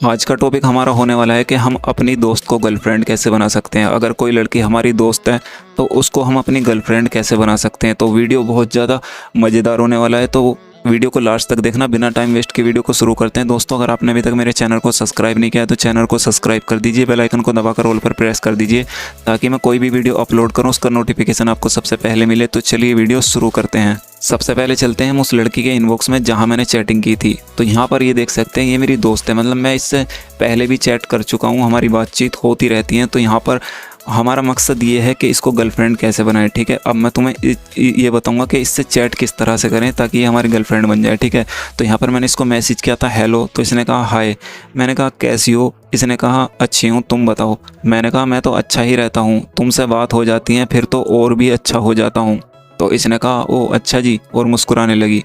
आज का टॉपिक हमारा होने वाला है कि हम अपनी दोस्त को गर्लफ्रेंड कैसे बना सकते हैं। अगर कोई लड़की हमारी दोस्त है तो उसको हम अपनी गर्लफ्रेंड कैसे बना सकते हैं। तो वीडियो बहुत ज़्यादा मज़ेदार होने वाला है, तो वीडियो को लास्ट तक देखना। बिना टाइम वेस्ट के वीडियो को शुरू करते हैं। दोस्तों, अगर आपने अभी तक मेरे चैनल को सब्सक्राइब नहीं किया है तो चैनल को सब्सक्राइब कर दीजिए, बेल आइकन को दबाकर ऑल पर प्रेस कर दीजिए ताकि मैं कोई भी वीडियो अपलोड करूं उसका नोटिफिकेशन आपको सबसे पहले मिले। तो चलिए वीडियो शुरू करते हैं। सबसे पहले चलते हैं हम उस लड़की के इनबॉक्स में जहां मैंने चैटिंग की थी। तो यहाँ पर ये देख सकते हैं ये मेरी दोस्त है, मतलब मैं इससे पहले भी चैट कर चुका हूँ, हमारी बातचीत होती रहती है। तो यहाँ पर हमारा मकसद ये है कि इसको गर्लफ्रेंड कैसे बनाएं। ठीक है, अब मैं तुम्हें ये बताऊंगा कि इससे चैट किस तरह से करें ताकि ये हमारी गर्लफ्रेंड बन जाए। ठीक है, तो यहाँ पर मैंने इसको मैसेज किया था हेलो, तो इसने कहा हाय। मैंने कहा कैसी हो, इसने कहा अच्छी हूँ, तुम बताओ। मैंने कहा मैं तो अच्छा ही रहता हूँ, तुमसे बात हो जाती है फिर तो और भी अच्छा हो जाता हूँ। तो इसने कहा ओ अच्छा जी, और मुस्कुराने लगी।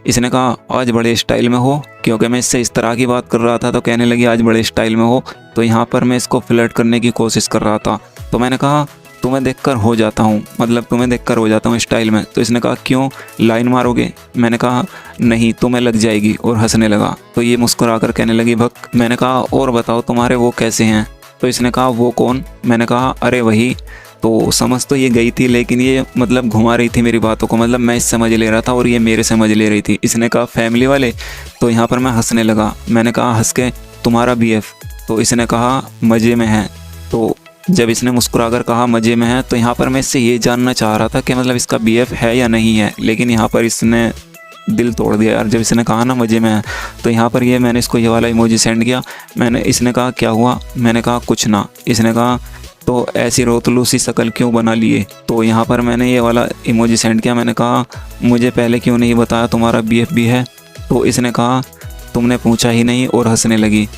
इसने कहा आज बड़े स्टाइल में हो, क्योंकि मैं इससे इस तरह की बात कर रहा था तो कहने लगी आज बड़े स्टाइल में हो। तो यहाँ पर मैं इसको फ्लर्ट करने की कोशिश कर रहा था। तो मैंने कहा तुम्हें देखकर हो जाता हूँ, मतलब तुम्हें देखकर हो जाता हूँ स्टाइल में। तो इसने कहा क्यों, लाइन मारोगे? मैंने कहा नहीं, तुम्हें लग जाएगी, और हंसने लगा। तो ये मुस्कुरा कर कहने लगी भक। मैंने कहा और बताओ तुम्हारे वो कैसे हैं? तो इसने कहा वो कौन? मैंने कहा अरे वही। तो समझ तो ये गई थी, लेकिन ये मतलब घुमा रही थी मेरी बातों को, मतलब मैं इस समझ ले रहा था और ये मेरे समझ ले रही थी। इसने कहा फैमिली वाले। तो यहाँ पर मैं हंसने लगा। मैंने कहा हंस के तुम्हारा बीएफ? तो इसने कहा मज़े में है। तो जब इसने मुस्कुराकर कहा मज़े में है तो यहाँ पर मैं इससे ये जानना चाह रहा था कि मतलब इसका बीएफ है या नहीं है, लेकिन यहाँ पर इसने दिल तोड़ दिया यार। जब इसने कहा ना मज़े में है, तो यहाँ पर ये मैंने इसको ये वाला इमोजी सेंड किया। इसने कहा क्या हुआ? मैंने कहा कुछ ना। इसने कहा तो ऐसी रोतलू सी शक्ल क्यों बना लिए? तो यहाँ पर मैंने ये वाला इमोजी सेंड किया। मैंने कहा मुझे पहले क्यों नहीं बताया तुम्हारा बीएफ भी है? तो इसने कहा तुमने पूछा ही नहीं, और हंसने लगी।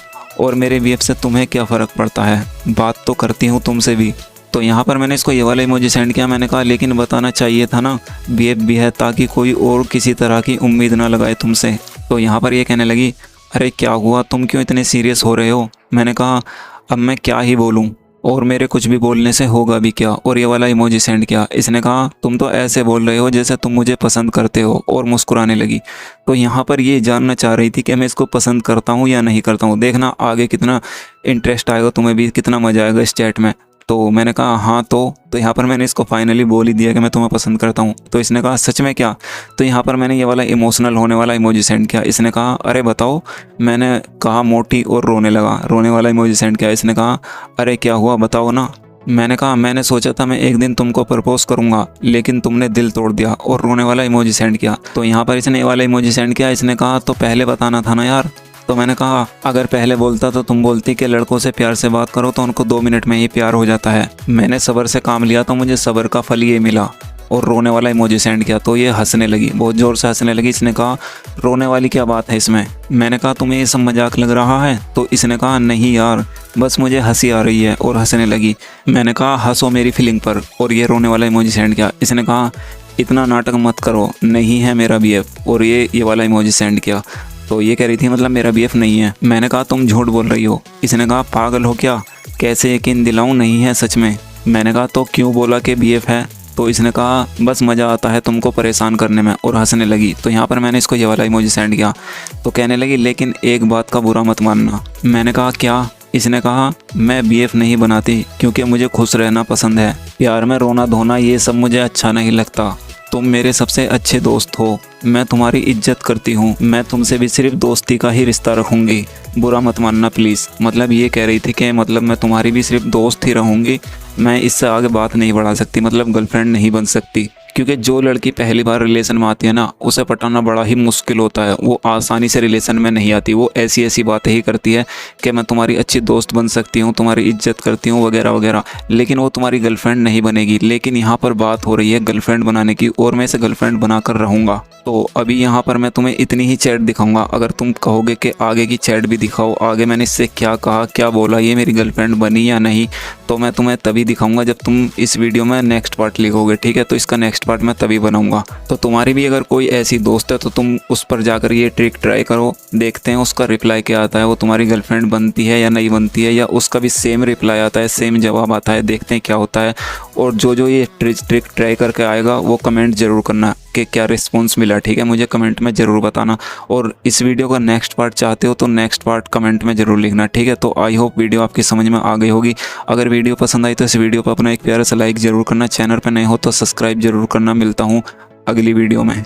और मेरे बीएफ से तुम्हें क्या फ़र्क पड़ता है, बात तो करती हूँ तुमसे भी। तो यहाँ पर मैंने इसको ये वाला इमोजी सेंड किया। मैंने कहा लेकिन बताना चाहिए था ना बीएफ भी है, ताकि कोई और किसी तरह की उम्मीद ना लगाए तुमसे। तो यहाँ पर ये कहने लगी अरे क्या हुआ, तुम क्यों इतने सीरियस हो रहे हो? मैंने कहा अब मैं क्या ही बोलूँ, और मेरे कुछ भी बोलने से होगा भी क्या? और ये वाला इमोजी सेंड किया। इसने कहा तुम तो ऐसे बोल रहे हो जैसे तुम मुझे पसंद करते हो, और मुस्कुराने लगी। तो यहाँ पर ये जानना चाह रही थी कि मैं इसको पसंद करता हूँ या नहीं करता हूँ। देखना आगे कितना इंटरेस्ट आएगा, तुम्हें भी कितना मज़ा आएगा इस चैट में। तो मैंने कहा हाँ। तो यहाँ पर मैंने इसको फाइनली बोल ही दिया कि मैं तुम्हें पसंद करता हूँ। तो इसने कहा सच में क्या? तो यहाँ पर मैंने ये वाला इमोशनल होने वाला इमोजी सेंड किया। इसने कहा अरे बताओ। मैंने कहा मोटी, और रोने लगा। रोने वाला इमोजी सेंड किया। इसने कहा अरे क्या हुआ बताओ ना। मैंने कहा मैंने सोचा था मैं एक दिन तुमको प्रपोज करूंगा, लेकिन तुमने दिल तोड़ दिया, और रोने वाला इमोजी सेंड किया। तो यहाँ पर इसने ये वाला इमोजी सेंड किया। इसने कहा तो पहले बताना था ना यार। तो मैंने कहा अगर पहले बोलता तो तुम बोलती कि लड़कों से प्यार से बात करो तो उनको 2 मिनट में ही प्यार हो जाता है। मैंने सब्र से काम लिया तो मुझे सब्र का फल ये मिला, और रोने वाला इमोजी सेंड किया। तो ये हंसने लगी, बहुत ज़ोर से हंसने लगी। इसने कहा रोने वाली क्या बात है इसमें? मैंने कहा तुम्हें ये सब मजाक लग रहा है? तो इसने कहा नहीं यार, बस मुझे हंसी आ रही है, और हंसने लगी। मैंने कहा हंसो मेरी फीलिंग पर, और ये रोने वाला इमोजी सेंड किया। इसने कहा इतना नाटक मत करो, नहीं है मेरा बीएफ, और ये वाला इमोजी सेंड किया। तो ये कह रही थी मतलब मेरा बीएफ नहीं है। मैंने कहा तुम झूठ बोल रही हो। इसने कहा पागल हो क्या, कैसे यकीन दिलाऊं नहीं है सच में? मैंने कहा तो क्यों बोला कि बीएफ है? तो इसने कहा बस मज़ा आता है तुमको परेशान करने में, और हंसने लगी। तो यहाँ पर मैंने इसको ये वाला इमोजी सेंड किया। तो कहने लगी लेकिन एक बात का बुरा मत मानना। मैंने कहा क्या? इसने कहा मैं बीएफ नहीं बनाती क्योंकि मुझे खुश रहना पसंद है, प्यार में रोना धोना ये सब मुझे अच्छा नहीं लगता। तुम मेरे सबसे अच्छे दोस्त हो, मैं तुम्हारी इज्जत करती हूँ, मैं तुमसे भी सिर्फ दोस्ती का ही रिश्ता रखूँगी, बुरा मत मानना प्लीज़। मतलब ये कह रही थी कि मतलब मैं तुम्हारी भी सिर्फ दोस्त ही रहूँगी, मैं इससे आगे बात नहीं बढ़ा सकती, मतलब गर्लफ्रेंड नहीं बन सकती। क्योंकि जो लड़की पहली बार रिलेशन में आती है ना, उसे पटाना बड़ा ही मुश्किल होता है। वो आसानी से रिलेशन में नहीं आती, वो ऐसी ऐसी बातें ही करती है कि मैं तुम्हारी अच्छी दोस्त बन सकती हूँ, तुम्हारी इज्जत करती हूँ वगैरह वगैरह, लेकिन वो तुम्हारी गर्लफ्रेंड नहीं बनेगी। लेकिन यहाँ पर बात हो रही है गर्लफ्रेंड बनाने की, और मैं इसे गर्लफ्रेंड बनाकर रहूँगा। तो अभी यहाँ पर मैं तुम्हें इतनी ही चैट दिखाऊंगा। अगर तुम कहोगे कि आगे की चैट भी दिखाओ, आगे मैंने इससे क्या कहा, क्या बोला, ये मेरी गर्लफ्रेंड बनी या नहीं, तो मैं तुम्हें तभी दिखाऊंगा जब तुम इस वीडियो में नेक्स्ट पार्ट लिखोगे। ठीक है, तो इसका नेक्स्ट पार्ट मैं तभी बनाऊंगा। तो तुम्हारी भी अगर कोई ऐसी दोस्त है तो तुम उस पर जाकर ये ट्रिक ट्राई करो, देखते हैं उसका रिप्लाई क्या आता है, वो तुम्हारी गर्लफ्रेंड बनती है या नहीं बनती है, या उसका भी सेम रिप्लाई आता है, सेम जवाब आता है, देखते हैं क्या होता है। और जो ये ट्रिक ट्राई करके आएगा वो कमेंट जरूर करना के क्या रिस्पॉन्स मिला, ठीक है, मुझे कमेंट में ज़रूर बताना। और इस वीडियो का नेक्स्ट पार्ट चाहते हो तो नेक्स्ट पार्ट कमेंट में ज़रूर लिखना, ठीक है। तो आई होप वीडियो आपकी समझ में आ गई होगी। अगर वीडियो पसंद आई तो इस वीडियो पर अपना एक प्यारा सा लाइक ज़रूर करना, चैनल पर नए हो तो सब्सक्राइब ज़रूर करना। मिलता हूँ अगली वीडियो में।